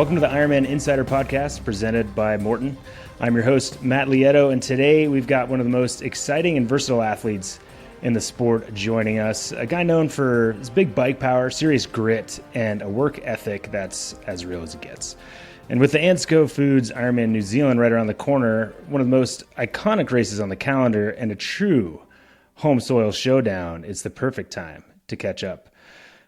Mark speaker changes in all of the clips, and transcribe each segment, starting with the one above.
Speaker 1: Welcome to the IRONMAN Insider Podcast presented by Maurten. I'm your host, Matt Lieto, and today we've got one of the most exciting and versatile athletes in the sport joining us. A guy known for his big bike power, serious grit, and a work ethic that's as real as it gets. And with the ANZCO Foods Ironman New Zealand right around the corner, one of the most iconic races on the calendar and a true home soil showdown, it's the perfect time to catch up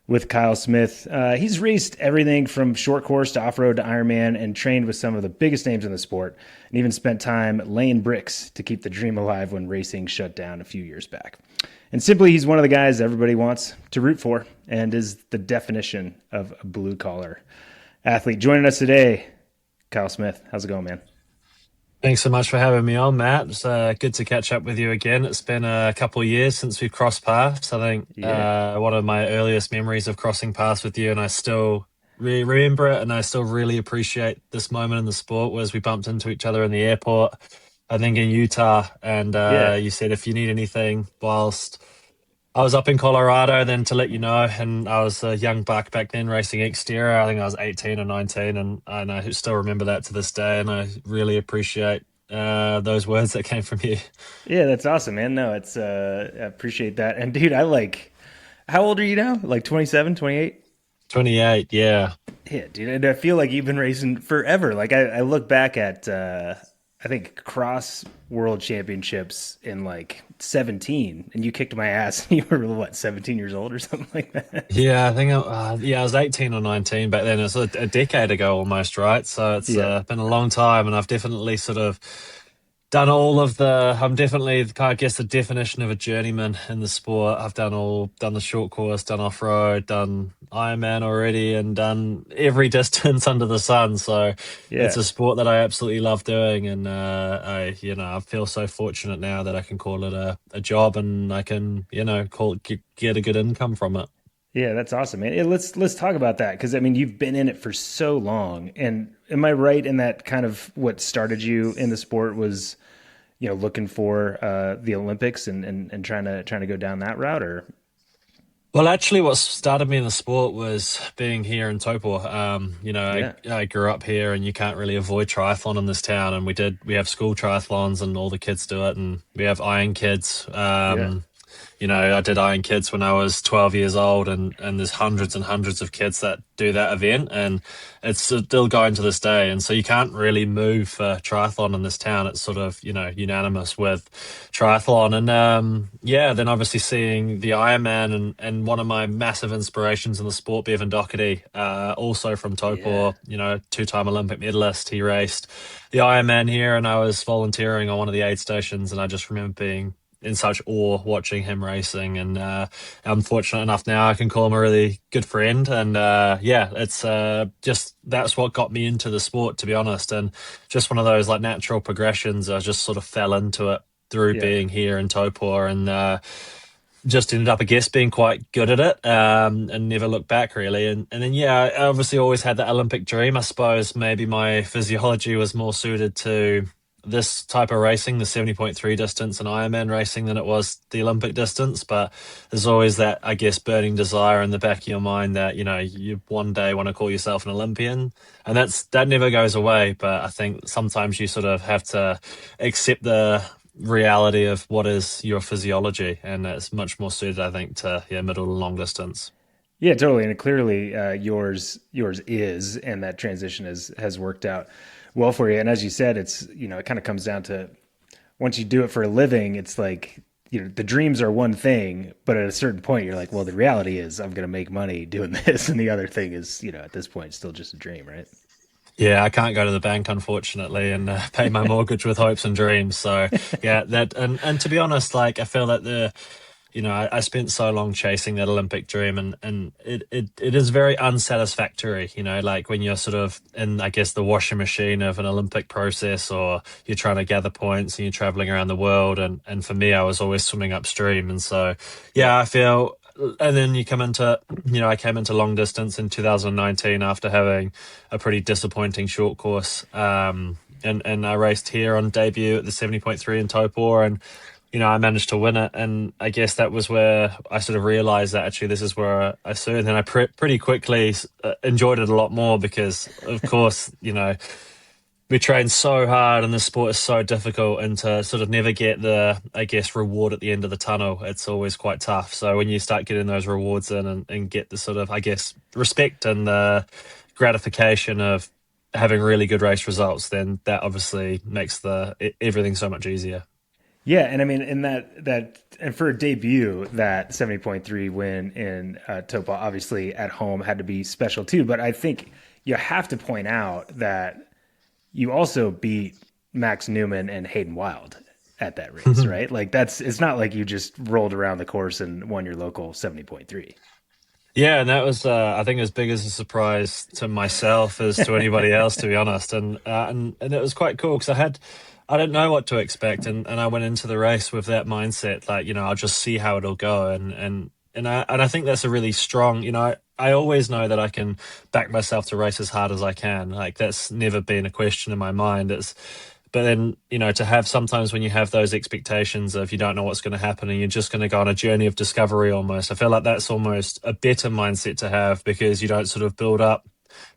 Speaker 1: with Kyle Smith. He's raced everything from short course to off-road to Ironman and trained with some of the biggest names in the sport and even spent time laying bricks to keep the dream alive when racing shut down a few years back. And simply, he's one of the guys everybody wants to root for and is the definition of a blue-collar athlete. Joining us today, Kyle Smith. How's it going, man?
Speaker 2: Thanks so much for having me on, Matt. It's good to catch up with you again. It's been a couple of years since we've crossed paths. I think one of my earliest memories of crossing paths with you, and I still remember it, and I still really appreciate this moment in the sport, was we bumped into each other in the airport, I think in Utah, and you said if you need anything whilst I was up in Colorado, then to let you know. And I was a young buck back then racing exterior. I think I was 18 or 19, and I still remember that to this day. And I really appreciate those words that came from you.
Speaker 1: Yeah, that's awesome, man. No, it's I appreciate that. And dude, how old are you now? Like 27, 28?
Speaker 2: 28, yeah.
Speaker 1: Yeah, dude. And I feel like you've been racing forever. Like I look back at I think cross world championships in like 17, and you kicked my ass. And you were what, 17 years old or something like that?
Speaker 2: Yeah, I think I was 18 or 19 back then. It's a decade ago almost, right? So it's been a long time, and I've definitely sort of done all of I'm definitely, I guess, the definition of a journeyman in the sport. I've done the short course, done off-road, done Ironman already, and done every distance under the sun. So it's a sport that I absolutely love doing. And I feel so fortunate now that I can call it a job, and I can, get a good income from it.
Speaker 1: Yeah, that's awesome, man. Let's talk about that, because I mean, you've been in it for so long. And am I right in that kind of what started you in the sport was, looking for the Olympics and trying to go down that route? Or
Speaker 2: well, actually, what started me in the sport was being here in Taupo. I grew up here, and you can't really avoid triathlon in this town. And we have school triathlons, and all the kids do it, and we have Iron Kids. I did Iron Kids when I was 12 years old, and there's hundreds and hundreds of kids that do that event, and it's still going to this day. And so you can't really move for triathlon in this town. It's sort of, unanimous with triathlon. And then obviously seeing the Ironman and one of my massive inspirations in the sport, Bevan Doherty, also from Taupo, two-time Olympic medalist. He raced the Ironman here, and I was volunteering on one of the aid stations, and I just remember being in such awe watching him racing. And I'm fortunate enough now I can call him a really good friend. And it's just, that's what got me into the sport, to be honest. And just one of those like natural progressions. I just sort of fell into it through being here in Taupo, and just ended up, I guess, being quite good at it, and never looked back really. And then I obviously always had that Olympic dream. I suppose maybe my physiology was more suited to this type of racing, the 70.3 distance and Ironman racing, than it was the Olympic distance. But there's always that, I guess, burning desire in the back of your mind that, you one day want to call yourself an Olympian, and that never goes away. But I think sometimes you sort of have to accept the reality of what is your physiology, and it's much more suited, I think, to middle and long distance.
Speaker 1: Yeah, totally. And clearly yours is, and that transition has worked out well for you. And as you said, it's, it kind of comes down to, once you do it for a living, it's like, the dreams are one thing, but at a certain point you're like, well, the reality is I'm going to make money doing this. And the other thing is, at this point, still just a dream, right?
Speaker 2: Yeah, I can't go to the bank, unfortunately, and pay my mortgage with hopes and dreams. So and to be honest, like, I feel that I spent so long chasing that Olympic dream, and it is very unsatisfactory, like when you're sort of in, I guess, the washing machine of an Olympic process, or you're trying to gather points and you're traveling around the world. And for me, I was always swimming upstream. And so, I feel, and then you come into, I came into long distance in 2019 after having a pretty disappointing short course. And I raced here on debut at the 70.3 in Taupo, and I managed to win it. And I guess that was where I sort of realized that actually this is where I serve. And then I pretty quickly enjoyed it a lot more because, of course, we train so hard and the sport is so difficult, and to sort of never get the, I guess, reward at the end of the tunnel, it's always quite tough. So when you start getting those rewards in and get the sort of, I guess, respect and the gratification of having really good race results, then that obviously makes everything so much easier.
Speaker 1: Yeah, and I mean, in that and for a debut, that 70.3 win in Taupo, obviously at home, had to be special too. But I think you have to point out that you also beat Max Newman and Hayden Wild at that race, right? Like it's not like you just rolled around the course and won your local 70.3.
Speaker 2: Yeah, and that was, I think, as big as a surprise to myself as to anybody else, to be honest. And it was quite cool because I didn't know what to expect, and I went into the race with that mindset, like, I'll just see how it'll go, and I think that's a really strong, I always know that I can back myself to race as hard as I can. Like, that's never been a question in my mind. But then, to have sometimes when you have those expectations of you don't know what's going to happen and you're just going to go on a journey of discovery almost, I feel like that's almost a better mindset to have because you don't sort of build up,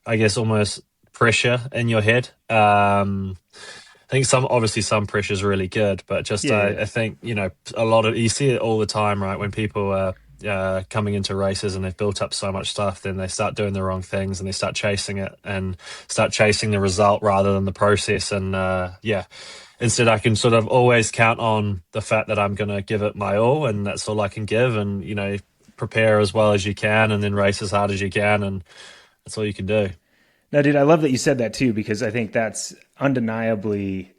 Speaker 2: I guess, almost pressure in your head. I think some pressure is really good, but just I think, a lot of, you see it all the time, right? When people are coming into races and they've built up so much stuff, then they start doing the wrong things and they start chasing it and start chasing the result rather than the process. And instead I can sort of always count on the fact that I'm going to give it my all, and that's all I can give, and prepare as well as you can and then race as hard as you can, and that's all you can do.
Speaker 1: No, dude, I love that you said that too, because I think that's undeniably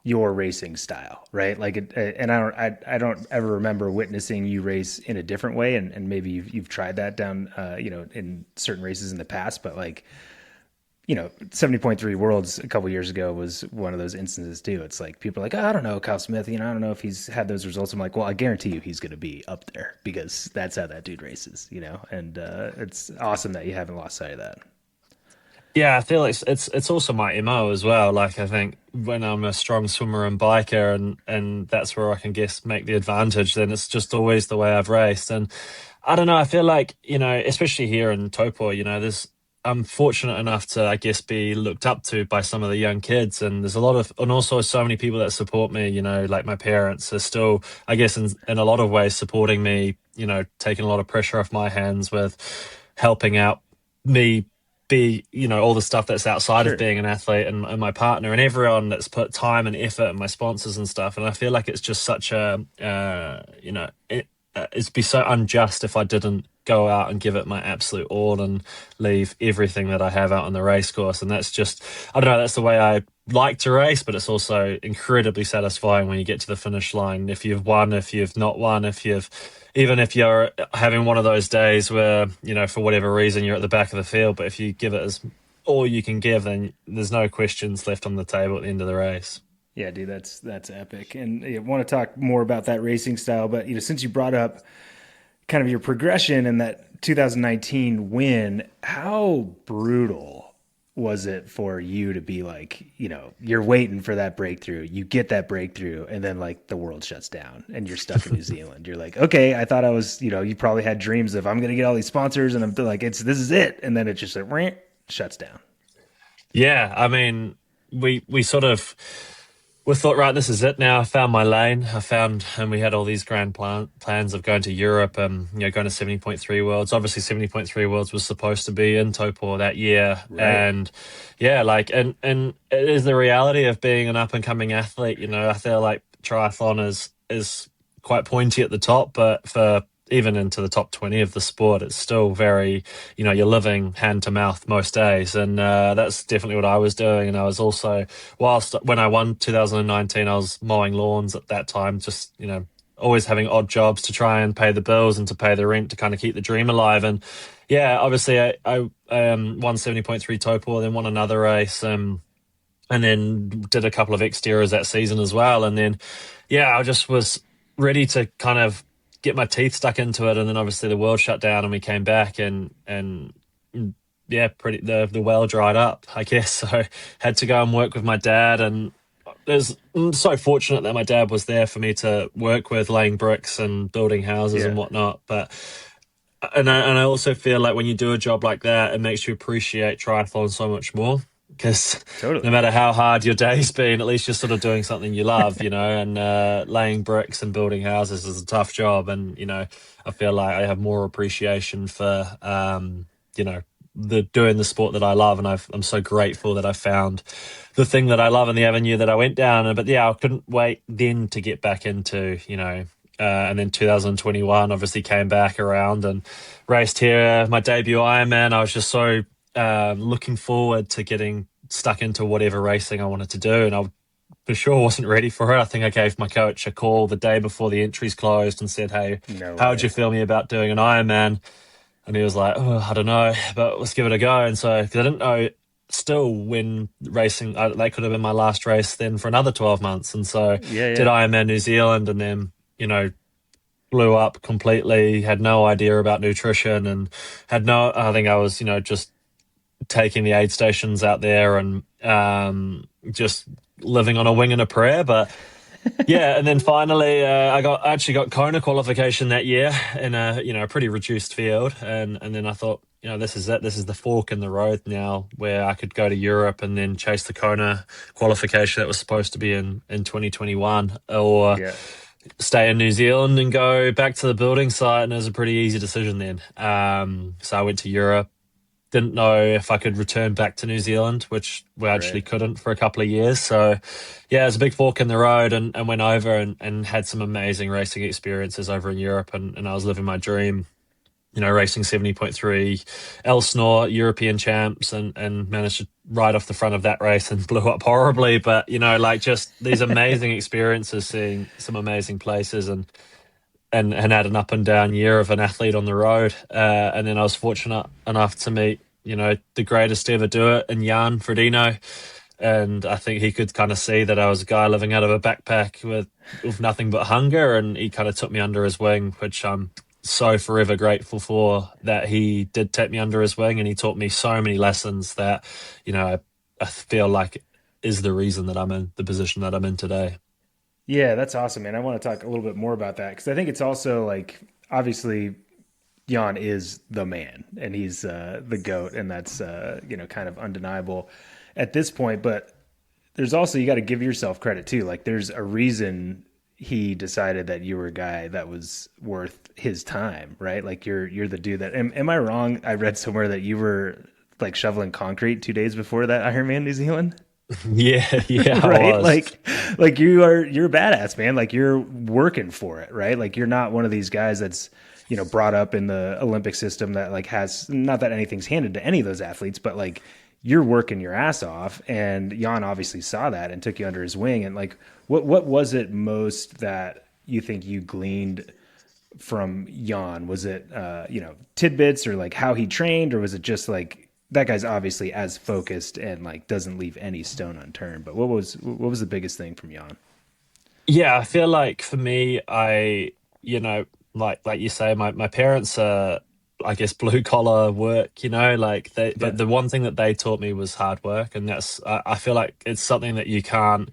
Speaker 1: your racing style, right? Like, and I don't ever remember witnessing you race in a different way. And maybe you've tried that down, in certain races in the past, but like, 70.3 Worlds a couple years ago was one of those instances too. It's like, people are like, oh, I don't know, Kyle Smith, I don't know if he's had those results. I'm like, well, I guarantee you he's going to be up there because that's how that dude races, and it's awesome that you haven't lost sight of that.
Speaker 2: Yeah, I feel like it's also my MO as well. Like, I think when I'm a strong swimmer and biker and that's where I can make the advantage, then it's just always the way I've raced. And I don't know, I feel like, especially here in Taupō, I'm fortunate enough to, I guess, be looked up to by some of the young kids. And there's and also so many people that support me, like my parents are still, I guess, in a lot of ways supporting me, taking a lot of pressure off my hands with helping out me be, all the stuff that's outside of being an athlete, and my partner and everyone that's put time and effort, and my sponsors and stuff. And I feel like it's just such a, it'd be so unjust if I didn't go out and give it my absolute all and leave everything that I have out on the race course. And that's just, I don't know, that's the way I like to race, but it's also incredibly satisfying when you get to the finish line. If you've won, if you've not won, even if you're having one of those days where, for whatever reason you're at the back of the field, but if you give it as all you can give, then there's no questions left on the table at the end of the race.
Speaker 1: Yeah, dude, that's epic. And I want to talk more about that racing style, but since you brought up kind of your progression and that 2019 win, how brutal was it for you to be like, you're waiting for that breakthrough, you get that breakthrough, and then like the world shuts down and you're stuck in New Zealand. You're like, okay, I thought I was, you probably had dreams of, I'm going to get all these sponsors and I'm like, this is it. And then it just like, shuts down.
Speaker 2: Yeah. I mean, we thought, right, this is it now. I found my lane. And we had all these grand plans of going to Europe and, going to 70.3 Worlds. Obviously 70.3 Worlds was supposed to be in Taupo that year. Right. And yeah, and it is the reality of being an up and coming athlete. I feel like triathlon is quite pointy at the top, but for even into the top 20 of the sport, it's still very, you're living hand to mouth most days. And that's definitely what I was doing. And I was also, when I won 2019, I was mowing lawns at that time, just, always having odd jobs to try and pay the bills and to pay the rent to kind of keep the dream alive. And yeah, obviously I won 70.3 Taupo, then won another race, and then did a couple of exteriors that season as well. And then, yeah, I just was ready to kind of get my teeth stuck into it, and then obviously the world shut down and we came back and yeah, the well dried up, I guess. So had to go and work with my dad, and I'm so fortunate that my dad was there for me to work with, laying bricks and building houses and whatnot. But I also feel like when you do a job like that, it makes you appreciate triathlon so much more. Because no matter how hard your day's been, at least you're sort of doing something you love, you know, and laying bricks and building houses is a tough job. And, you know, I feel like I have more appreciation for, you know, doing the sport that I love. And I'm so grateful that I found the thing that I love and the avenue that I went down. But yeah, I couldn't wait then to get back into, you know, and then 2021 obviously came back around and raced here, my debut Ironman. I was just so looking forward to getting stuck into whatever racing I wanted to do, and I for sure wasn't ready for it. I think I gave my coach a call the day before the entries closed and said, "Hey, how would you feel me about doing an Ironman?" And he was like, "Oh, I don't know, but let's give it a go." And so, because I didn't know still when racing, that could have been my last race then for another 12 months. And so did Ironman New Zealand, and then, you know, blew up completely, had no idea about nutrition, and I think I was, you know, just taking the aid stations out there and just living on a wing and a prayer. But yeah, and then finally I actually got Kona qualification that year in a, you know, a pretty reduced field, and then I thought, you know, this is it. This is the fork in the road now, where I could go to Europe and then chase the Kona qualification that was supposed to be in 2021, or stay in New Zealand and go back to the building site. And it was a pretty easy decision then. So I went to Europe. Didn't know if I could return back to New Zealand, which we actually couldn't for a couple of years. So yeah, it was a big fork in the road, and went over and had some amazing racing experiences over in Europe. And I was living my dream, you know, racing 70.3 Elsinore European champs, and managed to ride off the front of that race and blew up horribly. But, you know, like, just these amazing experiences, seeing some amazing places, and had an up and down year of an athlete on the road. And then I was fortunate enough to meet, you know, the greatest to ever do it, in Jan Frodeno. And I think he could kind of see that I was a guy living out of a backpack with nothing but hunger. And he kind of took me under his wing, which I'm so forever grateful for, that he did take me under his wing. And he taught me so many lessons that, you know, I feel like is the reason that I'm in the position that I'm in today.
Speaker 1: Yeah, that's awesome, man. I want to talk a little bit more about that, because I think it's also, like, obviously Jan is the man, and he's the GOAT, and that's, you know, kind of undeniable at this point. But there's also, you got to give yourself credit too. Like, there's a reason he decided that you were a guy that was worth his time, right? Like, you're the dude that, am I wrong? I read somewhere that you were like shoveling concrete 2 days before that Ironman New Zealand.
Speaker 2: Yeah,
Speaker 1: right. Like you're a badass, man. Like, you're working for it, right? Like, you're not one of these guys that's, you know, brought up in the Olympic system that, like, has, not that anything's handed to any of those athletes, but, like, you're working your ass off. And Jan obviously saw that and took you under his wing. And, like, what was it most that you think you gleaned from Jan? Was it, you know, tidbits, or like how he trained, or was it just like, that guy's obviously as focused and, like, doesn't leave any stone unturned? But what was the biggest thing from Jan?
Speaker 2: Yeah, I feel like for me, you know, like you say, my parents are, I guess, blue collar work, you know, like but the one thing that they taught me was hard work. And that's, I feel like it's something that you can't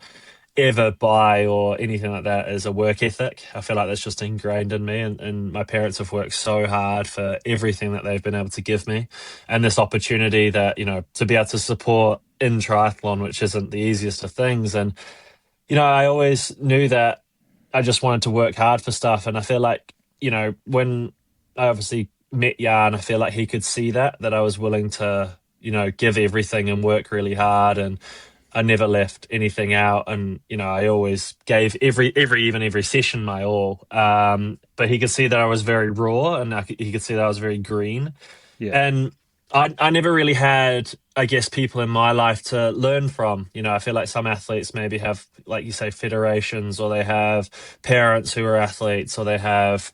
Speaker 2: ever buy or anything like that, is a work ethic. I feel like that's just ingrained in me, and my parents have worked so hard for everything that they've been able to give me, and this opportunity that, you know, to be able to support in triathlon, which isn't the easiest of things. And, you know, I always knew that I just wanted to work hard for stuff. And I feel like, you know, when I obviously met Jan, I feel like he could see that I was willing to, you know, give everything and work really hard, and I never left anything out. And, you know, I always gave every session my all. But he could see that I was very raw, and he could see that I was very green. Yeah. And I never really had, I guess, people in my life to learn from. You know, I feel like some athletes maybe have, like you say, federations, or they have parents who are athletes, or they have,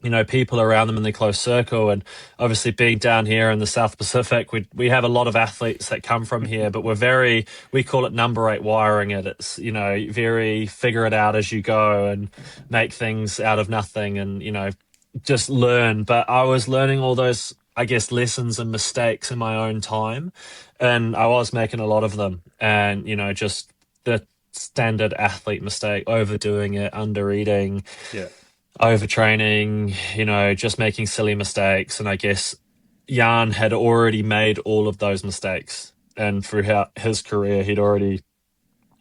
Speaker 2: you know, people around them in their close circle. And obviously, being down here in the South Pacific, we have a lot of athletes that come from here, but we call it number 8 wiring it. It's, you know, very figure it out as you go and make things out of nothing, and, you know, just learn. But I was learning all those, I guess, lessons and mistakes in my own time, and I was making a lot of them. And, you know, just standard athlete mistake: overdoing it, under eating,
Speaker 1: Yeah.
Speaker 2: overtraining, just making silly mistakes. And I guess Jan had already made all of those mistakes. And throughout his career, he'd already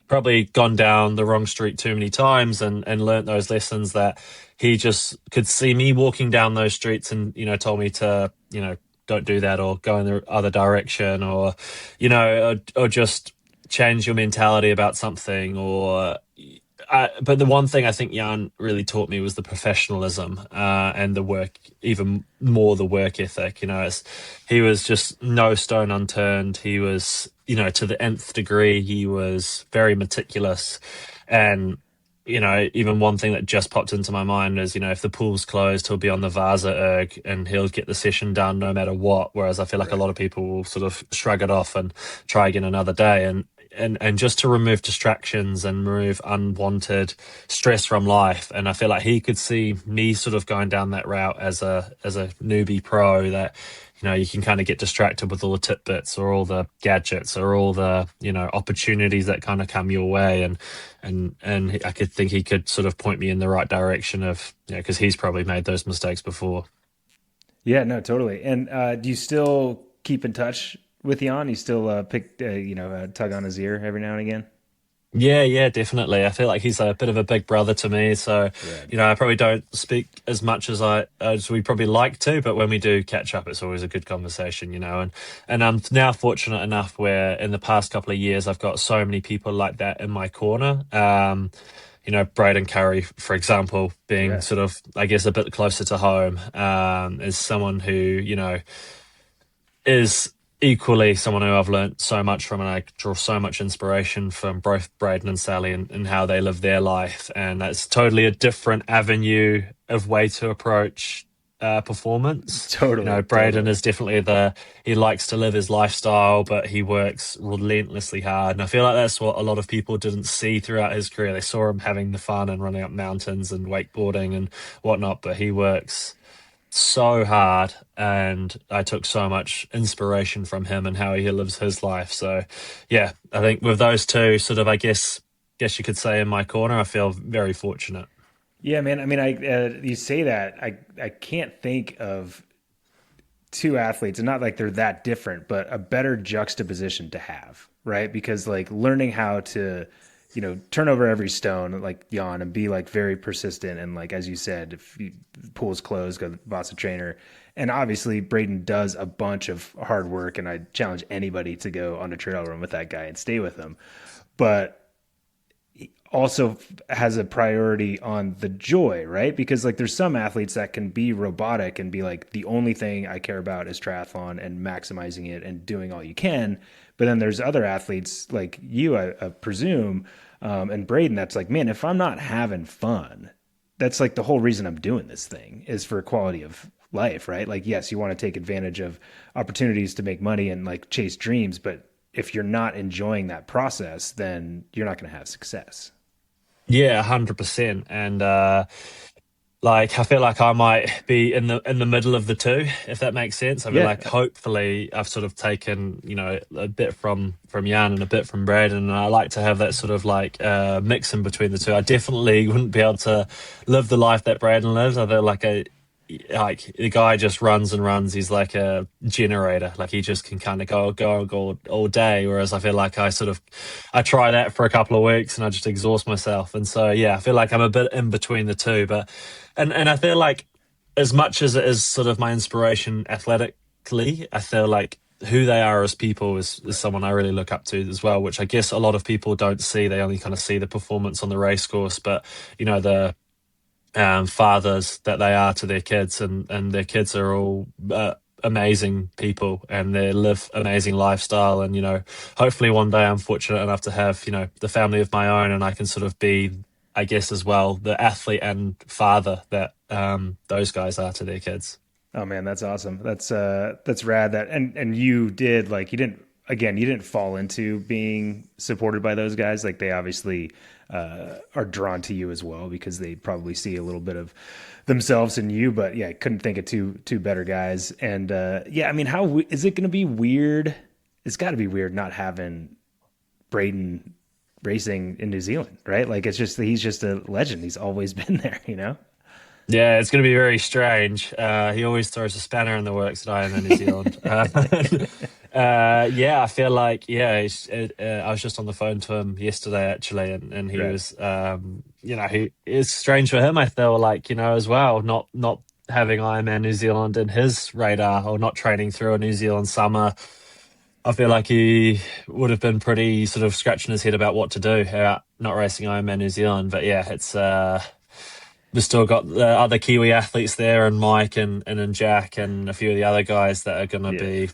Speaker 2: probably gone down the wrong street too many times and learnt those lessons that he just could see me walking down those streets and, told me to, don't do that, or go in the other direction, or, or just change your mentality about something, or but the one thing I think Jan really taught me was the professionalism, and the work, even more the work ethic. He was just no stone unturned. He was, to the nth degree. He was very meticulous, and even one thing that just popped into my mind is, if the pool's closed, he'll be on the Vasa erg and he'll get the session done no matter what. Whereas I feel like a lot of people will sort of shrug it off and try again another day. And just to remove distractions and remove unwanted stress from life. And I feel like he could see me sort of going down that route as a newbie pro, that, you can kind of get distracted with all the tidbits or all the gadgets or all the, opportunities that kind of come your way. And I could think he could sort of point me in the right direction of, because he's probably made those mistakes before.
Speaker 1: Yeah, no, totally. And do you still keep in touch with Jan? You still tug on his ear every now and again?
Speaker 2: Yeah, definitely. I feel like he's a bit of a big brother to me. So,
Speaker 1: Yeah.
Speaker 2: I probably don't speak as much as we probably like to, but when we do catch up, it's always a good conversation, and I'm now fortunate enough where in the past couple of years, I've got so many people like that in my corner. Braden Currie, for example, being sort of, I guess, a bit closer to home, is someone who, is equally someone who I've learned so much from, and I draw so much inspiration from both Braden and Sally and how they live their life. And that's totally a different avenue of way to approach performance.
Speaker 1: Totally.
Speaker 2: Braden is definitely he likes to live his lifestyle, but he works relentlessly hard. And I feel like that's what a lot of people didn't see throughout his career. They saw him having the fun and running up mountains and wakeboarding and whatnot, but he works so hard, and I took so much inspiration from him and how he lives his life. So yeah, I think with those two sort of, I guess you could say, in my corner, I feel very fortunate.
Speaker 1: Yeah, man. I mean, you say that, I can't think of two athletes, and not like they're that different, but a better juxtaposition to have, right? Because like learning how to, turn over every stone like Jan, and be like very persistent, and like, as you said, if the pool's closed, go to the Vasa trainer. And obviously Braden does a bunch of hard work, and I challenge anybody to go on a trail run with that guy and stay with him. But also has a priority on the joy, right? Because like there's some athletes that can be robotic and be like, the only thing I care about is triathlon and maximizing it and doing all you can. But then there's other athletes like you, I presume, and Braden, that's like, man, if I'm not having fun, that's like the whole reason I'm doing this thing is for quality of life, right? Like, yes, you want to take advantage of opportunities to make money and like chase dreams, but if you're not enjoying that process, then you're not going to have success.
Speaker 2: Yeah, 100%. And like, I feel like I might be in the middle of the two, if that makes sense. I feel like hopefully I've sort of taken, a bit from Jan and a bit from Braden, and I like to have that sort of like mix in between the two. I definitely wouldn't be able to live the life that Braden lives. I feel like the guy just runs and runs. He's like a generator. Like, he just can kind of go all day. Whereas I feel like I try that for a couple of weeks and I just exhaust myself. And so, yeah, I feel like I'm a bit in between the two. But, and I feel like, as much as it is sort of my inspiration athletically, I feel like who they are as people is someone I really look up to as well, which I guess a lot of people don't see. They only kind of see the performance on the race course, but, the fathers that they are to their kids, and their kids are all amazing people, and they live amazing lifestyle. And hopefully one day I'm fortunate enough to have the family of my own, and I can sort of be, I guess, as well, the athlete and father that those guys are to their kids.
Speaker 1: Oh man, that's awesome. That's rad. That and you did, like, you didn't fall into being supported by those guys. Like, they obviously are drawn to you as well, because they probably see a little bit of themselves in you. But yeah, I couldn't think of two better guys. And yeah, I mean, how is it going to be weird? It's got to be weird not having Braden racing in New Zealand, right? Like he's just a legend. He's always been there, you know?
Speaker 2: Yeah, it's going to be very strange. He always throws a spanner in the works at IRONMAN New Zealand. Yeah, I feel like, I was just on the phone to him yesterday, actually, and he
Speaker 1: Right.
Speaker 2: was, it's strange for him, I feel like, as well, not having IRONMAN New Zealand in his radar or not training through a New Zealand summer. I feel like he would have been pretty sort of scratching his head about what to do not racing Ironman New Zealand. But yeah, it's we've still got the other Kiwi athletes there, and Mike and Jack and a few of the other guys that are going to be,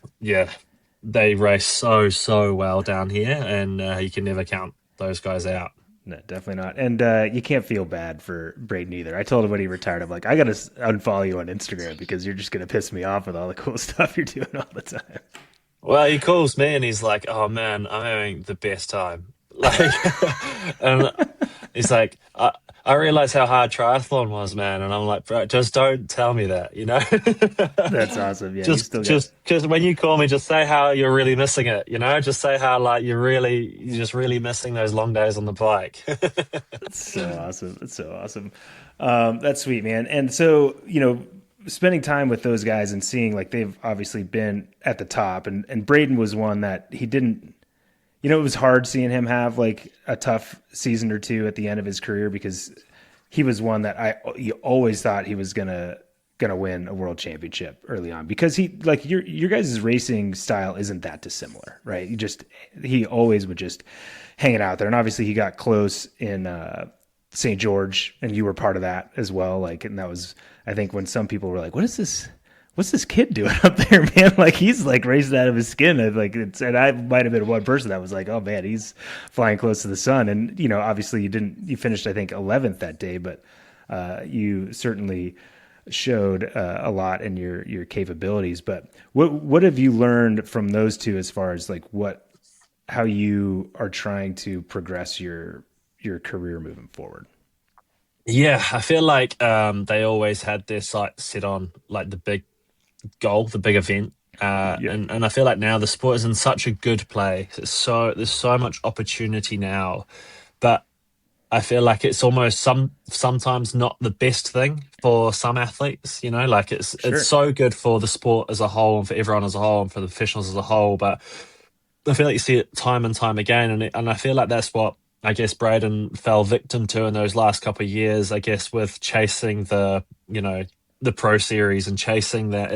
Speaker 2: they race so well down here, and you can never count those guys out.
Speaker 1: No, definitely not. And you can't feel bad for Braden either. I told him when he retired, I'm like, I got to unfollow you on Instagram because you're just going to piss me off with all the cool stuff you're doing all the time.
Speaker 2: Well, he calls me and he's like, "Oh man, I'm having the best time." Like, and he's like, I realize how hard triathlon was, man. And I'm like, bro, just don't tell me that,
Speaker 1: That's awesome. Yeah,
Speaker 2: just when you call me, just say how you're really missing it, Just say how like you're just really missing those long days on the bike.
Speaker 1: That's so awesome. That's so awesome. That's sweet, man. And so, spending time with those guys and seeing like they've obviously been at the top, and Braden was one that he didn't, it was hard seeing him have like a tough season or two at the end of his career because he was one that you always thought he was gonna win a world championship early on because he like your guys' racing style isn't that dissimilar, right? He always would just hang it out there, and obviously he got close in St. George, and you were part of that as well. Like, and that was, I think, when some people were like, "What's this kid doing up there, man? Like, he's like racing out of his skin." And I might have been one person that was like, "Oh man, he's flying close to the sun." And obviously you finished, I think, 11th that day, but you certainly showed a lot in your capabilities. But what have you learned from those two as far as like how you are trying to progress your career moving forward?
Speaker 2: Yeah, I feel like they always had their sights set on like the big goal, the big event. And I feel like now the sport is in such a good place. There's so much opportunity now, but I feel like it's almost sometimes not the best thing for some athletes, like it's so good for the sport as a whole and for everyone as a whole and for the professionals as a whole. But I feel like you see it time and time again. And I feel like that's what I guess Braden fell victim to in those last couple of years, I guess, with chasing the Pro Series and chasing that.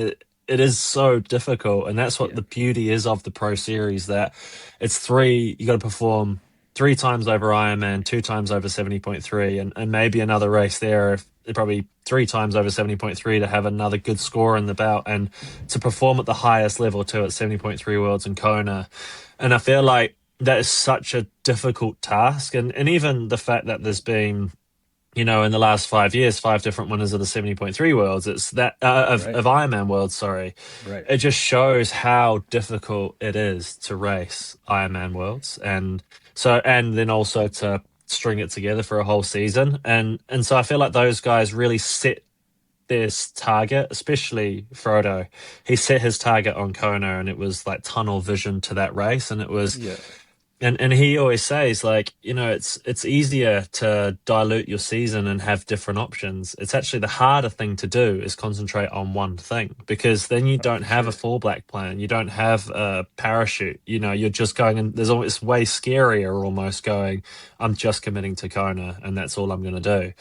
Speaker 2: It is so difficult. And that's what the beauty is of the Pro Series, that it's you got to perform 3 times over Ironman, 2 times over 70.3, and maybe another race there, probably 3 times over 70.3 to have another good score in the bout and to perform at the highest level too at 70.3 Worlds in Kona. And I feel like that is such a difficult task. And even the fact that there's been, in the last 5 years, 5 different winners of the 70.3 Worlds, it's that of Ironman Worlds, sorry.
Speaker 1: Right.
Speaker 2: It just shows how difficult it is to race Ironman Worlds. And then also to string it together for a whole season. And so I feel like those guys really set this target, especially Frodo. He set his target on Kona, and it was like tunnel vision to that race. And it was, and he always says, like, it's easier to dilute your season and have different options. It's actually the harder thing to do is concentrate on one thing, because then you don't have a full black plan. You don't have a parachute. You're just going, and it's way scarier almost going, I'm just committing to Kona and that's all I'm going to do.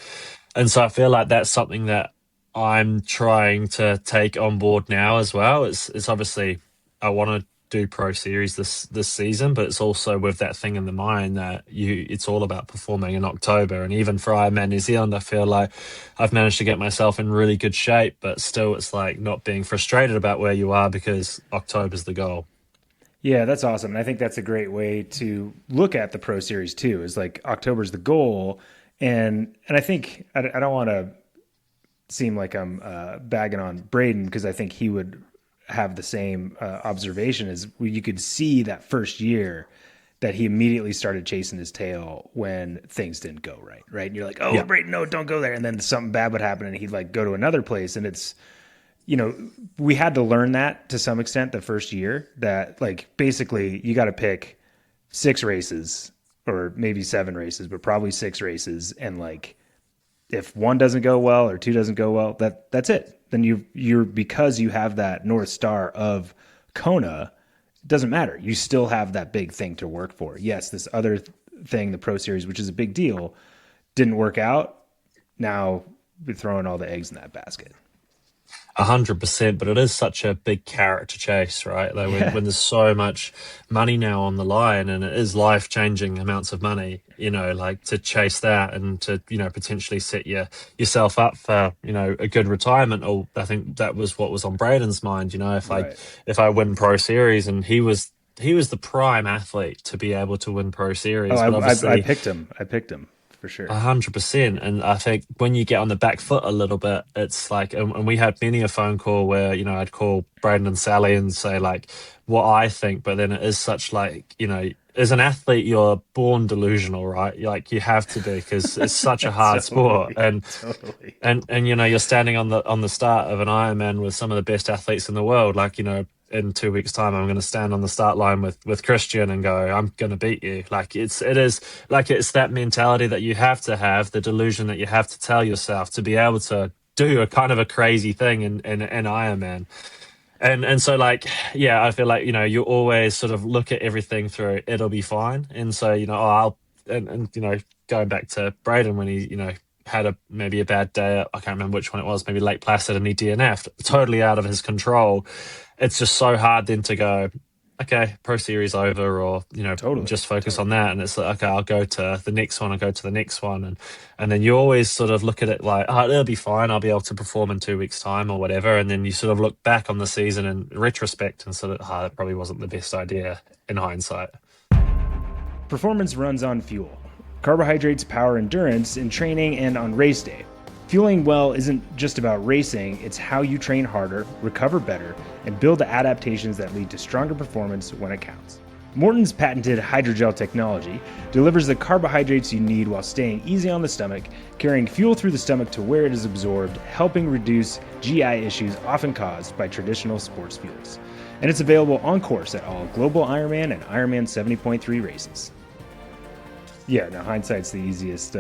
Speaker 2: And so I feel like that's something that I'm trying to take on board now as well. It's obviously, I want to do Pro Series this season, but it's also with that thing in the mind that it's all about performing in October. And even for Ironman New Zealand, I feel like I've managed to get myself in really good shape, but still it's like not being frustrated about where you are because October's the goal.
Speaker 1: Yeah, that's awesome. And I think that's a great way to look at the Pro Series too, is like October's the goal. And I think I don't want to seem like I'm bagging on Braden, because I think he would have the same observation, as you could see that first year that he immediately started chasing his tail when things didn't go right. And you're like, Braden, no, don't go there. And then something bad would happen and he'd like go to another place. And it's, we had to learn that to some extent the first year, that like basically you got to pick 6 races or maybe 7 races, but probably 6 races. And like, if one doesn't go well or 2 doesn't go well, that's it. Then you're because you have that North Star of Kona, it doesn't matter. You still have that big thing to work for. Yes, this other thing, the Pro Series, which is a big deal, didn't work out. Now we're throwing all the eggs in that basket.
Speaker 2: 100%, but it is such a big carrot to chase, right? Like when there's so much money now on the line, and it is life-changing amounts of money, like to chase that and to, potentially set yourself up for, a good retirement. Or I think that was what was on Braden's mind, if I win Pro Series, and he was the prime athlete to be able to win Pro Series.
Speaker 1: I picked him for sure.
Speaker 2: 100%. And I think when you get on the back foot a little bit, it's like, and we had many a phone call where, I'd call Braden and Sally and say like what I think, but then it is such like, as an athlete, you're born delusional, right? Like you have to be, because it's such a hard sport. And, and, you're standing on the start of an Ironman with some of the best athletes in the world. Like, in 2 weeks' time, I'm going to stand on the start line with Christian and go, I'm going to beat you. Like it's that mentality that you have to have, the delusion that you have to tell yourself to be able to do a kind of a crazy thing in Ironman. And so like, yeah, I feel like, you always sort of look at everything through, it'll be fine. And so, going back to Braden when he, had maybe a bad day, I can't remember which one it was, maybe Lake Placid, and he DNF'd, totally out of his control. It's just so hard then to go, okay, Pro Series over, or, just focus on that. And it's like, okay, I'll go to the next one, And then you always sort of look at it like, oh, it'll be fine. I'll be able to perform in 2 weeks' time or whatever. And then you sort of look back on the season in retrospect and sort of, that probably wasn't the best idea in hindsight.
Speaker 1: Performance runs on fuel. Carbohydrates power endurance in training and on race day. Fueling well isn't just about racing, it's how you train harder, recover better, and build the adaptations that lead to stronger performance when it counts. Maurten's patented hydrogel technology delivers the carbohydrates you need while staying easy on the stomach, carrying fuel through the stomach to where it is absorbed, helping reduce GI issues often caused by traditional sports fuels. And it's available on course at all Global Ironman and Ironman 70.3 races. Yeah, no, hindsight's the easiest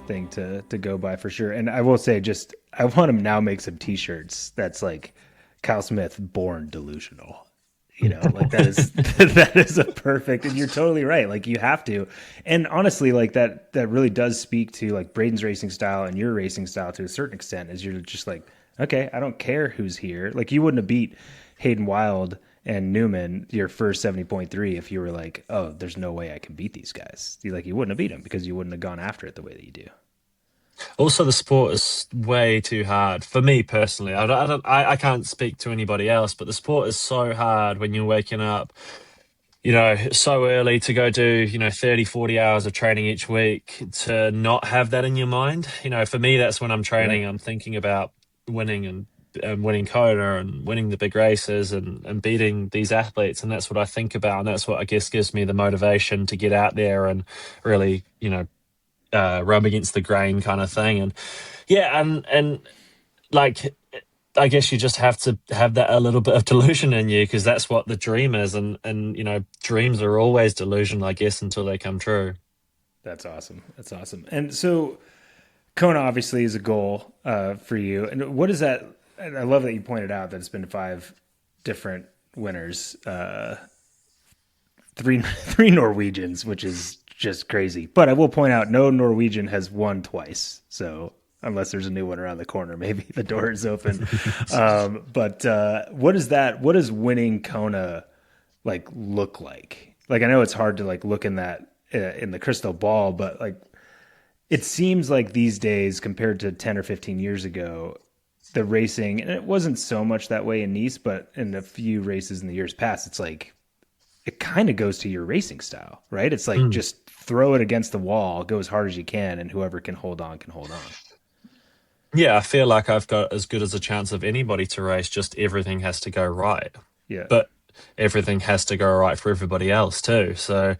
Speaker 1: thing to go by for sure. And I will say, I want him now make some T-shirts that's like Kyle Smith born delusional. Like that is a perfect. And you're totally right. Like you have to. And honestly, like that really does speak to like Braden's racing style and your racing style to a certain extent. Is you're just like, okay, I don't care who's here. Like you wouldn't have beat Hayden Wild and Newman your first 70.3 if you were like, oh, there's no way I can beat these guys. You wouldn't have beat them because you wouldn't have gone after it the way that you do.
Speaker 2: Also, the sport is way too hard for me personally. I can't speak to anybody else, but the sport is so hard when you're waking up, so early to go do, 30, 40 hours of training each week, to not have that in your mind. For me, that's when I'm training, I'm thinking about winning and winning Kona and winning the big races and beating these athletes. And that's what I think about. And that's what I guess gives me the motivation to get out there and really, rub against the grain kind of thing. And yeah, and like, I guess you just have to have that a little bit of delusion in you, because that's what the dream is. And, dreams are always delusional, I guess, until they come true.
Speaker 1: That's awesome. And so Kona obviously is a goal for you. And what is that? I love that you pointed out that it's been 5 different winners, 3 Norwegians, which is just crazy. But I will point out no Norwegian has won twice. So unless there's a new one around the corner, maybe the door is open. But what is that? What does winning Kona look like? Like, I know it's hard to look in that in the crystal ball, but it seems like these days compared to 10 or 15 years ago, the racing, and it wasn't so much that way in Nice, but in a few races in the years past, it's it kind of goes to your racing style, right? It's just throw it against the wall, go as hard as you can, and whoever can hold on can hold on.
Speaker 2: Yeah, I feel like I've got as good as a chance of anybody to race, just everything has to go right.
Speaker 1: Yeah.
Speaker 2: But everything has to go right for everybody else too. So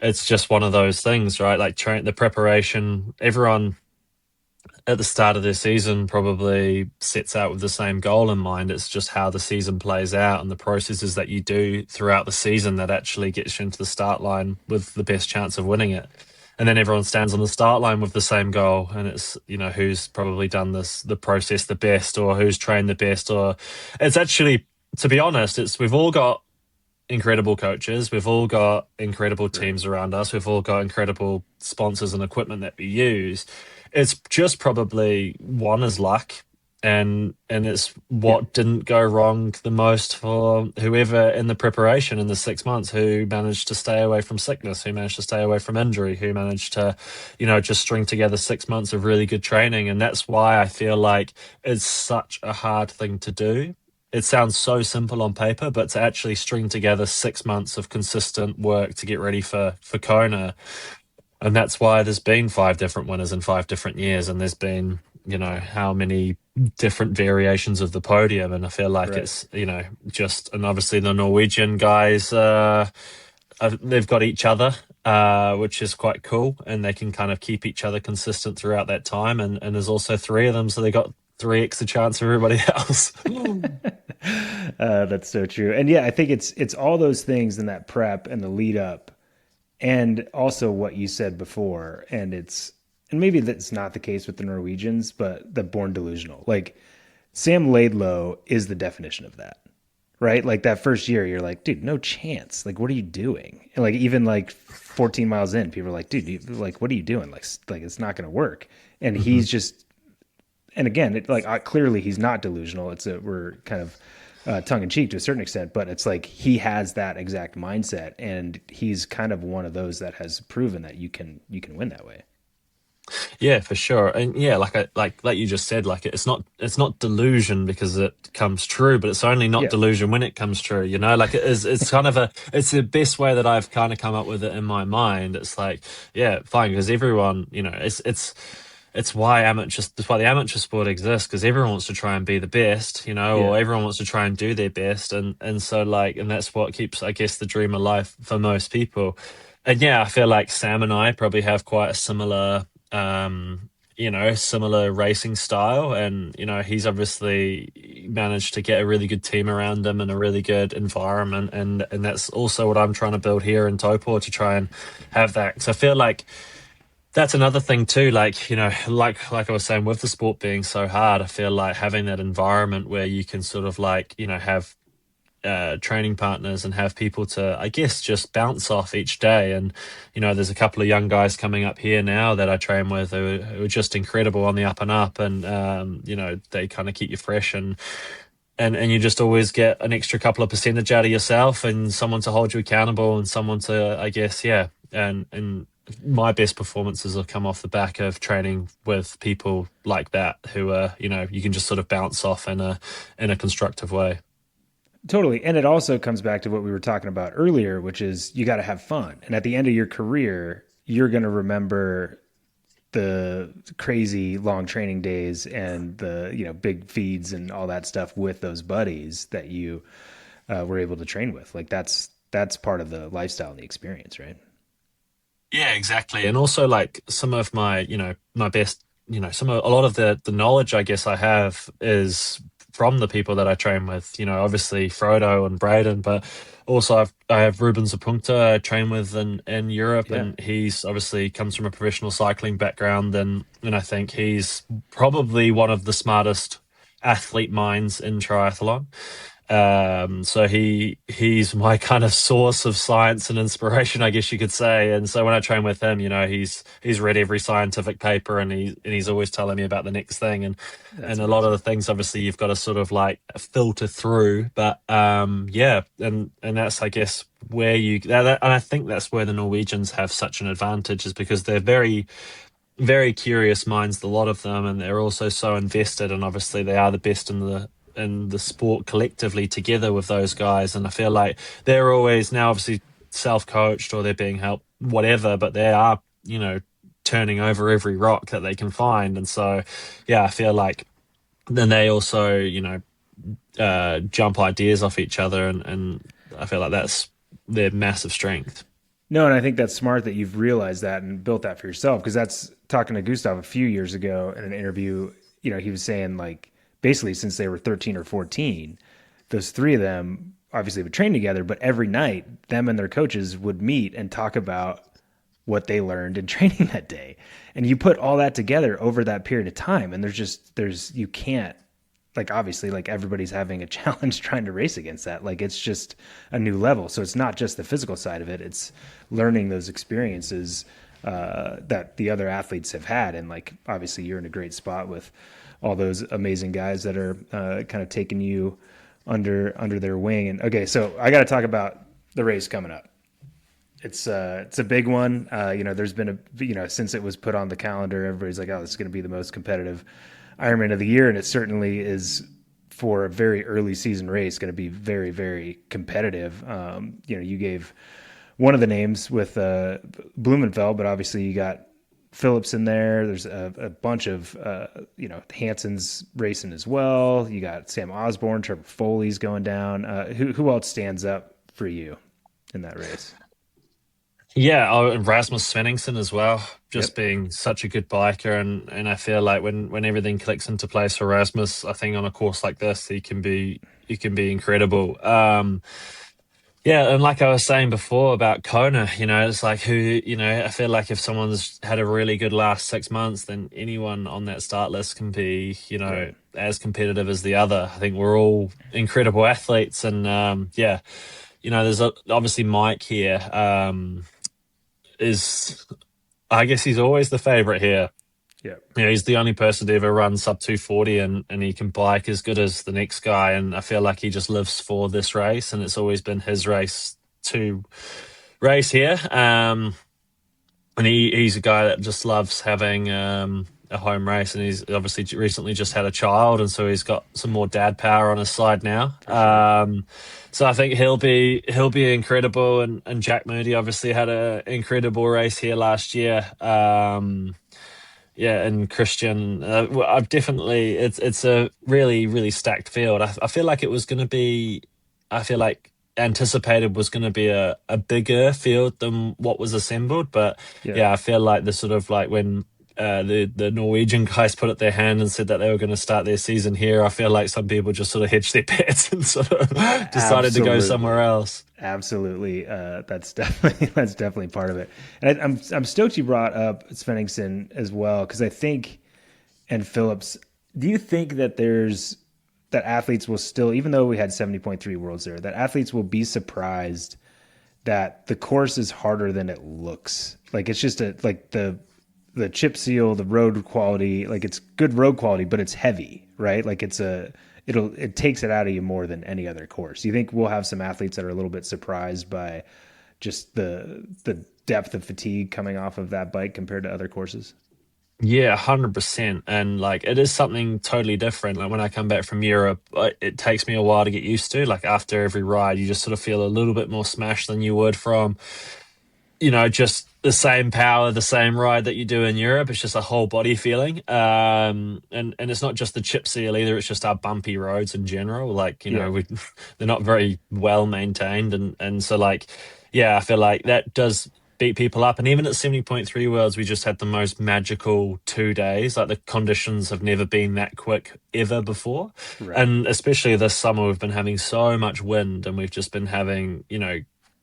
Speaker 2: it's just one of those things, right? Like the preparation, everyone at the start of their season probably sets out with the same goal in mind. It's just how the season plays out and the processes that you do throughout the season that actually gets you into the start line with the best chance of winning it. And then everyone stands on the start line with the same goal, and it's, who's probably done the process the best, or who's trained the best, or it's actually, to be honest, we've all got incredible coaches, we've all got incredible teams around us, we've all got incredible sponsors and equipment that we use. It's just probably one is luck, and it's what didn't go wrong the most for whoever in the preparation in the 6 months, who managed to stay away from sickness, who managed to stay away from injury, who managed to, just string together 6 months of really good training. And that's why I feel like it's such a hard thing to do. It sounds so simple on paper, but to actually string together 6 months of consistent work to get ready for Kona. And that's why there's been 5 different winners in 5 different years. And there's been, how many different variations of the podium. And I feel like it's, and obviously the Norwegian guys, they've got each other, which is quite cool. And they can kind of keep each other consistent throughout that time. And there's also 3 of them. So they got 3x the chance of everybody else.
Speaker 1: That's so true. And yeah, I think it's all those things in that prep and the lead up, and also what you said before. And maybe that's not the case with the Norwegians, but the born delusional. Like Sam Laidlow is the definition of that, right? Like that first year, you're like, dude, no chance. Like, what are you doing? And like, even like 14 miles in, people are like, dude, what are you doing? Like it's not going to work. And he's just, and again, clearly he's not delusional. We're kind of tongue in cheek to a certain extent, but it's like he has that exact mindset, and he's kind of one of those that has proven that you can win that way.
Speaker 2: Yeah, for sure. And yeah, like you just said, like it's not delusion because it comes true, but it's only not delusion when it comes true, like it's kind of it's the best way that I've kind of come up with it in my mind. It's like, yeah, fine. Because everyone, it's why the amateur sport exists, because everyone wants to try and be the best, or everyone wants to try and do their best. And so and that's what keeps, I guess, the dream alive for most people. And yeah, I feel like Sam and I probably have quite a similar, similar racing style. And, he's obviously managed to get a really good team around him and a really good environment. And that's also what I'm trying to build here in Taupo, to try and have that. So I feel like that's another thing too, like I was saying, with the sport being so hard, I feel like having that environment where you can sort of have training partners and have people to, I guess, just bounce off each day. And, there's a couple of young guys coming up here now that I train with who are just incredible on the up and up. And, they kind of keep you fresh, and you just always get an extra couple of percentage out of yourself, and someone to hold you accountable, and someone to, I guess, and my best performances have come off the back of training with people like that, who are, you can just sort of bounce off in a constructive way.
Speaker 1: Totally. And it also comes back to what we were talking about earlier, which is you got to have fun. And at the end of your career, you're going to remember the crazy long training days and the, big feeds and all that stuff with those buddies that you were able to train with. Like that's part of the lifestyle and the experience, right?
Speaker 2: Yeah, exactly. And also like some of my, my best, a lot of the knowledge I guess I have is from the people that I train with, obviously Frodo and Braden, but also I have Ruben Zapunta I train with in Europe, and he's obviously comes from a professional cycling background, and I think he's probably one of the smartest athlete minds in triathlon. So he's my kind of source of science and inspiration, I guess you could say. And so when I train with him, he's read every scientific paper, and he's always telling me about the next thing. And a lot of the things, obviously, you've got to sort of like filter through. But and that's, I guess, where and I think that's where the Norwegians have such an advantage, is because they're very, very curious minds, a lot of them, and they're also so invested. And obviously, they are the best in the sport collectively together with those guys. And I feel like they're always now obviously self-coached, or they're being helped, whatever, but they are, turning over every rock that they can find. And so, yeah, I feel like then they also, jump ideas off each other. And I feel like that's their massive strength.
Speaker 1: No, and I think that's smart that you've realized that and built that for yourself, because that's talking to Gustav a few years ago in an interview. He was saying like basically since they were 13 or 14, those three of them obviously would train together, but every night them and their coaches would meet and talk about what they learned in training that day. And you put all that together over that period of time, and you can't, like, obviously, like, everybody's having a challenge trying to race against that. Like, it's just a new level. So it's not just the physical side of it. It's learning those experiences that the other athletes have had. And, like, obviously you're in a great spot with all those amazing guys that are kind of taking you under their wing. And okay, so I got to talk about the race coming up. It's a big one. There's been since it was put on the calendar, everybody's like, oh, this is going to be the most competitive Ironman of the year, and it certainly is for a very early season race going to be very, very competitive. You gave one of the names with Blumenfeld, but obviously you got Phillips in there. There's a bunch of Hansen's racing as well. You got Sam Osborne, Trevor Foley's going down. Who else stands up for you in that race?
Speaker 2: Yeah, Rasmus Svenningsen as well, just being such a good biker. And I feel like when everything clicks into place for Rasmus, I think on a course like this, he can be incredible. Yeah, and like I was saying before about Kona, it's like I feel like if someone's had a really good last 6 months, then anyone on that start list can be, as competitive as the other. I think we're all incredible athletes. And, there's obviously Mike here. I guess he's always the favorite here. Yeah. He's the only person to ever run sub 240 and he can bike as good as the next guy. And I feel like he just lives for this race, and it's always been his race to race here. And he's a guy that just loves having a home race, and he's obviously recently just had a child, and so he's got some more dad power on his side now. Sure. So I think he'll be incredible, and Jack Moody obviously had an incredible race here last year. And Christian, I've definitely it's a really, really stacked field. I feel like it was going to be, anticipated was going to be a bigger field than what was assembled, but I feel like the sort of like when the Norwegian guys put up their hand and said that they were going to start their season here, I feel like some people just sort of hedged their bets and sort of decided to go somewhere else.
Speaker 1: Absolutely, that's definitely part of it. And I'm stoked you brought up Svenningsen as well, because I think, and Phillips, do you think that that athletes will still, even though we had 70.3 worlds there, that athletes will be surprised that the course is harder than it looks? Like, it's just the chip seal, the road quality, like, it's good road quality, but it's heavy, right? Like, it takes it out of you more than any other course. You think we'll have some athletes that are a little bit surprised by just the depth of fatigue coming off of that bike compared to other courses?
Speaker 2: Yeah, 100%. And like, it is something totally different. Like when I come back from Europe, it takes me a while to get used to. Like after every ride, you just sort of feel a little bit more smashed than you would from, just the same power, the same ride that you do in Europe. It's just a whole body feeling. And it's not just the chip seal either. It's just our bumpy roads in general. Like, they're not very well maintained. And so like, I feel like that does beat people up. And even at 70.3 Worlds, we just had the most magical 2 days. Like the conditions have never been that quick ever before. Right. And especially this summer, we've been having so much wind, and we've just been having,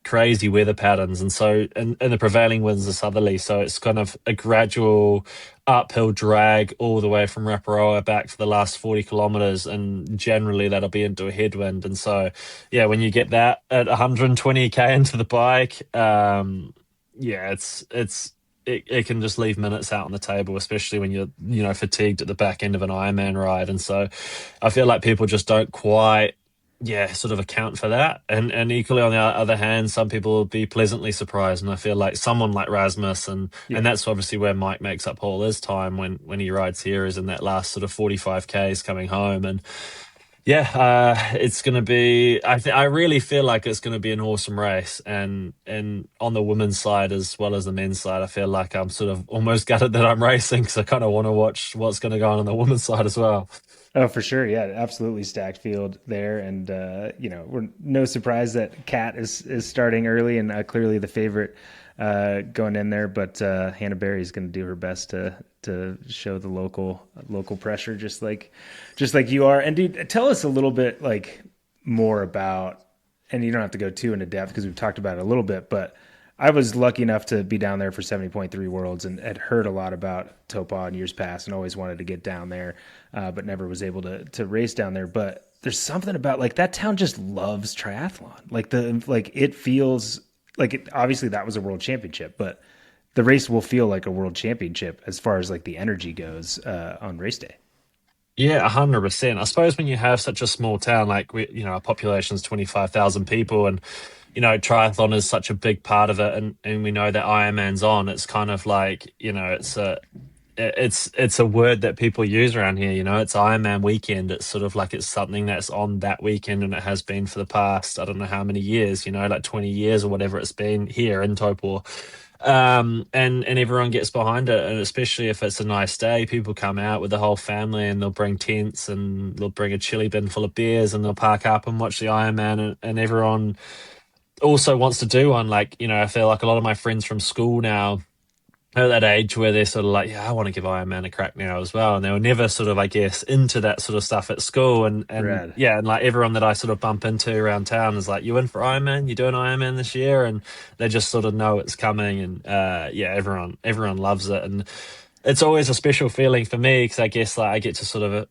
Speaker 2: crazy weather patterns. And so, and the prevailing winds are southerly. So it's kind of a gradual uphill drag all the way from Raparoa back for the last 40 kilometers. And generally that'll be into a headwind. And so, when you get that at 120k into the bike, it can just leave minutes out on the table, especially when you're fatigued at the back end of an Ironman ride. And so I feel like people just don't quite sort of account for that. And equally on the other hand, some people will be pleasantly surprised. And I feel like someone like Rasmus, and that's obviously where Mike makes up all his time when he rides here, is in that last sort of 45Ks coming home. And it's going to be, I really feel like it's going to be an awesome race. And on the women's side as well as the men's side, I feel like I'm sort of almost gutted that I'm racing, because I kind of want to watch what's going to go on the women's side as well.
Speaker 1: Oh, for sure. Yeah, absolutely stacked field there. And, we're no surprise that Kat is starting early and clearly the favorite going in there. But Hannah Berry is going to do her best to show the local pressure, just like you are. And dude, tell us a little bit like more about, and you don't have to go too into depth because we've talked about it a little bit, but I was lucky enough to be down there for 70.3 Worlds and had heard a lot about Taupō in years past and always wanted to get down there, but never was able to race down there. But there's something about like that town just loves triathlon. Like it feels like obviously that was a world championship, but the race will feel like a world championship as far as like the energy goes on race day.
Speaker 2: Yeah, 100%. I suppose when you have such a small town, like our population is 25,000 people, and triathlon is such a big part of it, and we know that Ironman's on. It's kind of like it's a word that people use around here. It's Ironman weekend. It's sort of like it's something that's on that weekend, and it has been for the past I don't know how many years. Like 20 years or whatever it's been here in Taupo. And everyone gets behind it, and especially if it's a nice day, people come out with the whole family and they'll bring tents and they'll bring a chili bin full of beers and they'll park up and watch the Ironman, and everyone also wants to do one. Like, I feel like a lot of my friends from school now are at that age where they're sort of like, yeah, I want to give Ironman a crack now as well. And they were never sort of, I guess, into that sort of stuff at school. And
Speaker 1: Rad.
Speaker 2: yeah, and like everyone that I sort of bump into around town is like, you in for Ironman? You doing Ironman this year? And they just sort of know it's coming. And everyone loves it. And it's always a special feeling for me because I guess like I get to sort of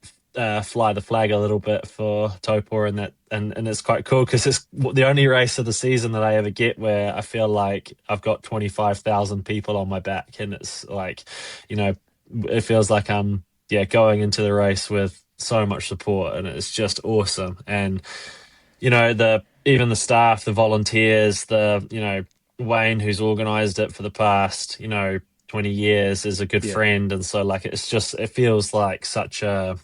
Speaker 2: fly the flag a little bit for Taupo, and it's quite cool because it's the only race of the season that I ever get where I feel like I've got 25,000 people on my back, and it's like, it feels like I'm going into the race with so much support, and it's just awesome. And even the staff, the volunteers, Wayne, who's organised it for the past 20 years, is a good friend, and so like it feels like such a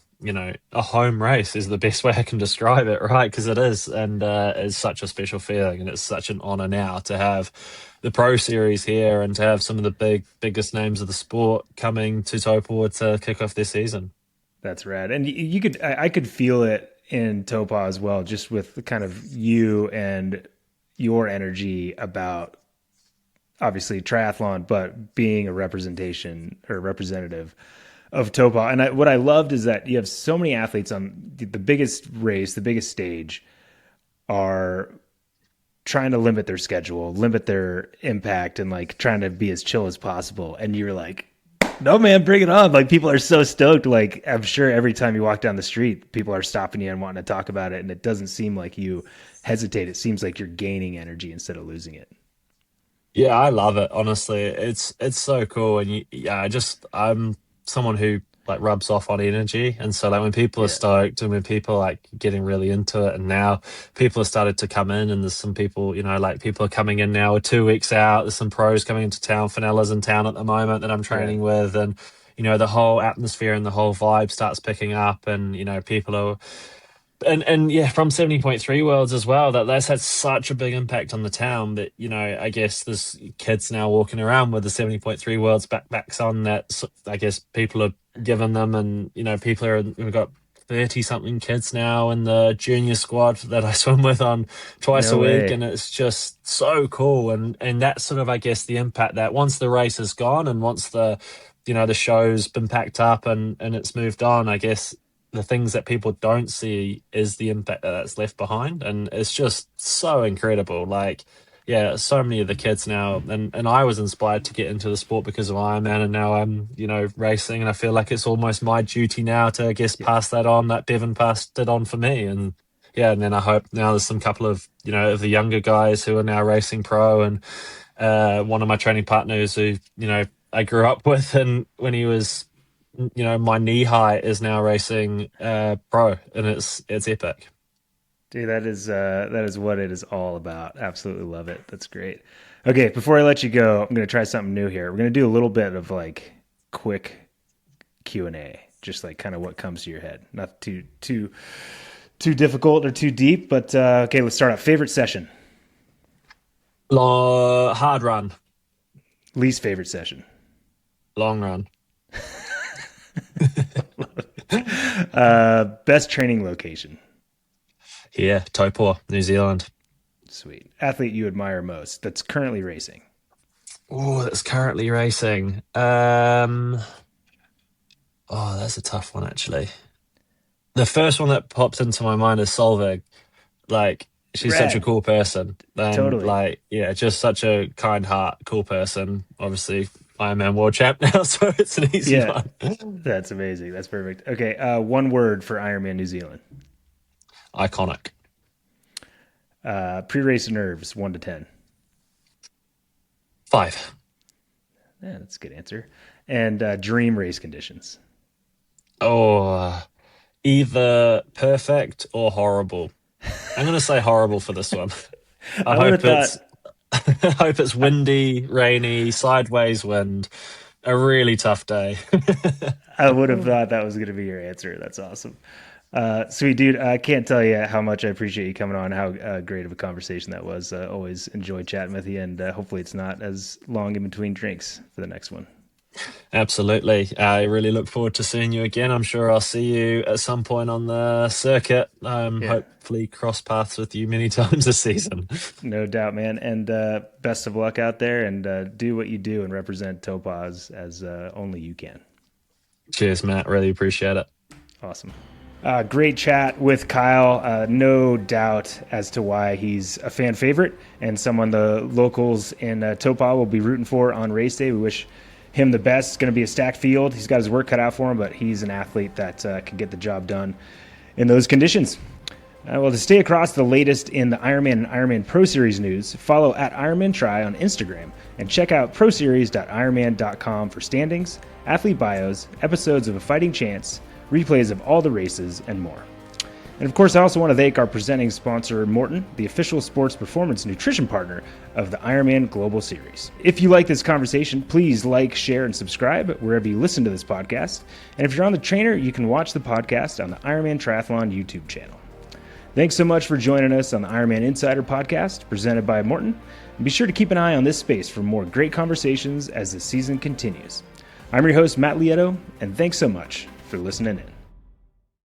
Speaker 2: home race is the best way I can describe it, right? Because it is, and it's such a special feeling, and it's such an honor now to have the Pro Series here and to have some of the biggest names of the sport coming to Taupo to kick off this season.
Speaker 1: That's rad. And I could feel it in Taupo as well, just with kind of you and your energy about obviously triathlon, but being a representation or representative of Taupo. And what I loved is that you have so many athletes on the biggest race, the biggest stage, are trying to limit their schedule, limit their impact, and like trying to be as chill as possible. And you're like, no, man, bring it on. Like people are so stoked. Like I'm sure every time you walk down the street, people are stopping you and wanting to talk about it. And it doesn't seem like you hesitate. It seems like you're gaining energy instead of losing it.
Speaker 2: Yeah, I love it. Honestly, it's so cool. And I'm someone who like rubs off on energy, and so like when people are stoked and when people are like getting really into it, and now people have started to come in, and there's some people, like people are coming in now. We're 2 weeks out. There's some pros coming into town. Finella's in town at the moment that I'm training with, and the whole atmosphere and the whole vibe starts picking up, and people are. And from 70.3 Worlds as well, that's had such a big impact on the town that, I guess there's kids now walking around with the 70.3 Worlds backpacks on that I guess people are giving them, and, we've got 30 something kids now in the junior squad that I swim with on twice a week. And it's just so cool. And that's sort of, I guess, the impact that once the race is gone and once the show's been packed up and it's moved on, I guess, the things that people don't see is the impact that's left behind, and it's just so incredible. Like, so many of the kids now, and I was inspired to get into the sport because of Ironman, and now I'm racing, and I feel like it's almost my duty now to, I guess, pass that on, that Bevan passed it on for me. And then I hope now there's some couple of of the younger guys who are now racing pro, and one of my training partners who I grew up with, and when he was my knee high, is now racing pro, and it's epic.
Speaker 1: Dude, that is what it is all about. Absolutely love it. That's great. Okay, before I let you go, I'm going to try something new here. We're going to do a little bit of like quick Q&A, just like kind of what comes to your head. Not too difficult or too deep, but okay, let's start out. Favorite session?
Speaker 2: Hard run.
Speaker 1: Least favorite session?
Speaker 2: Long run.
Speaker 1: Best training location?
Speaker 2: Here, Taupō, New Zealand.
Speaker 1: Sweet. Athlete you admire most that's currently racing?
Speaker 2: Oh, that's currently racing. Oh, that's a tough one, actually. The first one that popped into my mind is Solveig. Like, she's
Speaker 1: Rad.
Speaker 2: such a cool person. And,
Speaker 1: Totally.
Speaker 2: like, yeah, just such a kind heart, cool person. Obviously, Ironman world champ now, so it's an easy one.
Speaker 1: That's amazing. That's perfect. Okay, one word for Ironman New Zealand.
Speaker 2: Iconic.
Speaker 1: Pre-race nerves, 1 to 10.
Speaker 2: 5.
Speaker 1: Yeah, that's a good answer. And dream race conditions.
Speaker 2: Oh, either perfect or horrible. I'm going to say horrible for this one. I hope it's windy, rainy, sideways wind. A really tough day.
Speaker 1: I would have thought that was going to be your answer. That's awesome. Sweet dude, I can't tell you how much I appreciate you coming on, how great of a conversation that was. Always enjoy chatting with you, and hopefully it's not as long in between drinks for the next one.
Speaker 2: Absolutely. I really look forward to seeing you again. I'm sure I'll see you at some point on the circuit. Hopefully cross paths with you many times this season.
Speaker 1: No doubt, man. And best of luck out there, and do what you do and represent Taupō as only you can.
Speaker 2: Cheers, Matt. Really appreciate it.
Speaker 1: Awesome. Great chat with Kyle. No doubt as to why he's a fan favorite and someone the locals in Taupō will be rooting for on race day. We wish him the best. It's going to be a stacked field. He's got his work cut out for him, but he's an athlete that can get the job done in those conditions. Well, to stay across the latest in the Ironman and Ironman Pro Series news, follow at Ironman Try on Instagram and check out proseries.ironman.com for standings, athlete bios, episodes of A Fighting Chance, replays of all the races, and more. And of course, I also want to thank our presenting sponsor, Maurten, the official sports performance nutrition partner of the Ironman Global Series. If you like this conversation, please like, share, and subscribe wherever you listen to this podcast. And if you're on the trainer, you can watch the podcast on the Ironman Triathlon YouTube channel. Thanks so much for joining us on the Ironman Insider Podcast, presented by Maurten. And be sure to keep an eye on this space for more great conversations as the season continues. I'm your host, Matt Lieto, and thanks so much for listening in.